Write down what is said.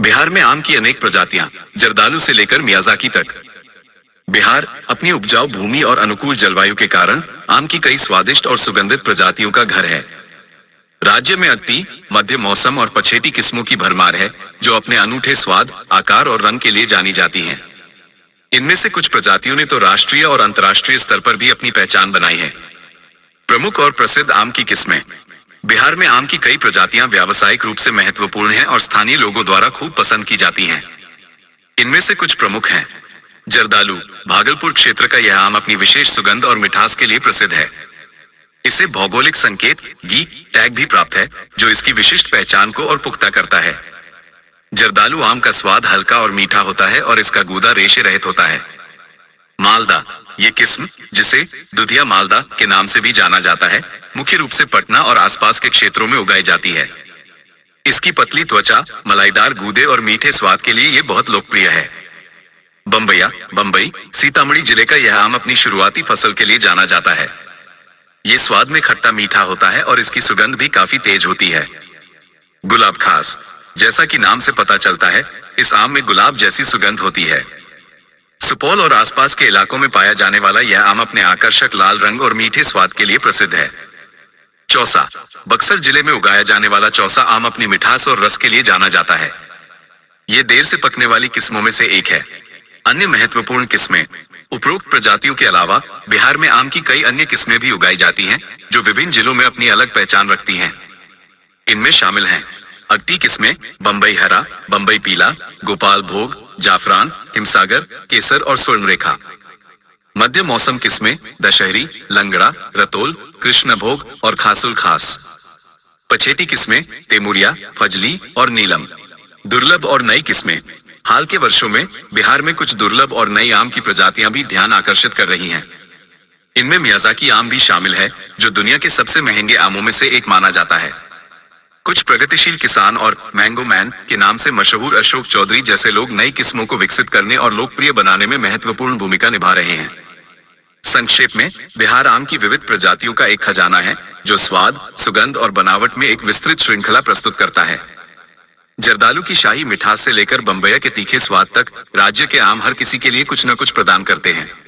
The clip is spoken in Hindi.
बिहार में आम की अनेक प्रजातियां, जर्दालू से लेकर मियाजाकी तक। बिहार अपनी उपजाऊ भूमि और अनुकूल जलवायु के कारण आम की कई स्वादिष्ट और सुगंधित प्रजातियों का घर है। राज्य में अति, मध्य मौसम और पछेटी किस्मों की भरमार है, जो अपने अनूठे स्वाद, आकार और रंग के लिए जानी जाती हैं। इनमें से कुछ प्रजातियों ने तो राष्ट्रीय और अंतर्राष्ट्रीय स्तर पर भी अपनी पहचान बनाई है। प्रमुख और प्रसिद्ध आम की किस्में। बिहार में आम की कई प्रजातियां व्यावसायिक रूप से महत्वपूर्ण हैं और स्थानीय लोगों द्वारा खूब पसंद की जाती हैं। इनमें से कुछ प्रमुख हैं। जर्दालू, भागलपुर क्षेत्र का यह आम अपनी विशेष सुगंध और मिठास के लिए प्रसिद्ध है। इसे भौगोलिक संकेत गी टैग भी प्राप्त है, जो इसकी विशिष्ट पहचान को और पुख्ता करता है। जर्दालू आम का स्वाद हल्का और मीठा होता है और इसका गूदा रेशे रहित होता है। मालदा, ये किस्म, जिसे दुधिया मालदा के नाम से भी जाना जाता है, मुख्य रूप से पटना और आसपास के क्षेत्रों में उगाई जाती है। इसकी पतली त्वचा, मलाईदार गूदे और मीठे स्वाद के लिए ये बहुत लोकप्रिय है। बम्बैया, बम्बई, सीतामढ़ी जिले का यह आम अपनी शुरुआती फसल के लिए जाना जाता है। ये स्वाद में खट्टा मीठा होता है और इसकी सुगंध भी काफी तेज होती है। गुलाब खास, जैसा कि नाम से पता चलता है, इस आम में गुलाब जैसी सुगंध होती है। सुपौल और आसपास के इलाकों में पाया जाने वाला यह आम अपने आकर्षक लाल रंग और मीठे स्वाद के लिए प्रसिद्ध है। चौसा, बक्सर जिले में उगाया जाने वाला चौसा आम अपनी मिठास और रस के लिए जाना जाता है। ये देर से पकने वाली किस्मों में से एक है। अन्य महत्वपूर्ण किस्में। उपरोक्त प्रजातियों के अलावा बिहार में आम की कई अन्य किस्में भी उगाई जाती हैं, जो विभिन्न जिलों में अपनी अलग पहचान रखती हैं। इनमें शामिल हैं अगती किस्में, बम्बई हरा, बम्बई पीला, गोपाल भोग, जाफरान, हिमसागर, केसर और स्वर्णरेखा। मध्य मौसम किस्में दशहरी, लंगड़ा, रतोल, कृष्णभोग और खासुल खास। पछेटी किस्में तेमुरिया, फजली और नीलम। दुर्लभ और नई किस्में। हाल के वर्षों में बिहार में कुछ दुर्लभ और नई आम की प्रजातियां भी ध्यान आकर्षित कर रही हैं। इनमें मियाजाकी आम भी शामिल है, जो दुनिया के सबसे महंगे आमों में से एक माना जाता है। कुछ प्रगतिशील किसान और मैंगो मैन के नाम से मशहूर अशोक चौधरी जैसे लोग नई किस्मों को विकसित करने और लोकप्रिय बनाने में महत्वपूर्ण भूमिका निभा रहे हैं। संक्षेप में, बिहार आम की विविध प्रजातियों का एक खजाना है, जो स्वाद, सुगंध और बनावट में एक विस्तृत श्रृंखला प्रस्तुत करता है। जर्दालू की शाही मिठास से लेकर बम्बैया के तीखे स्वाद तक राज्य के आम हर किसी के लिए कुछ न कुछ प्रदान करते हैं।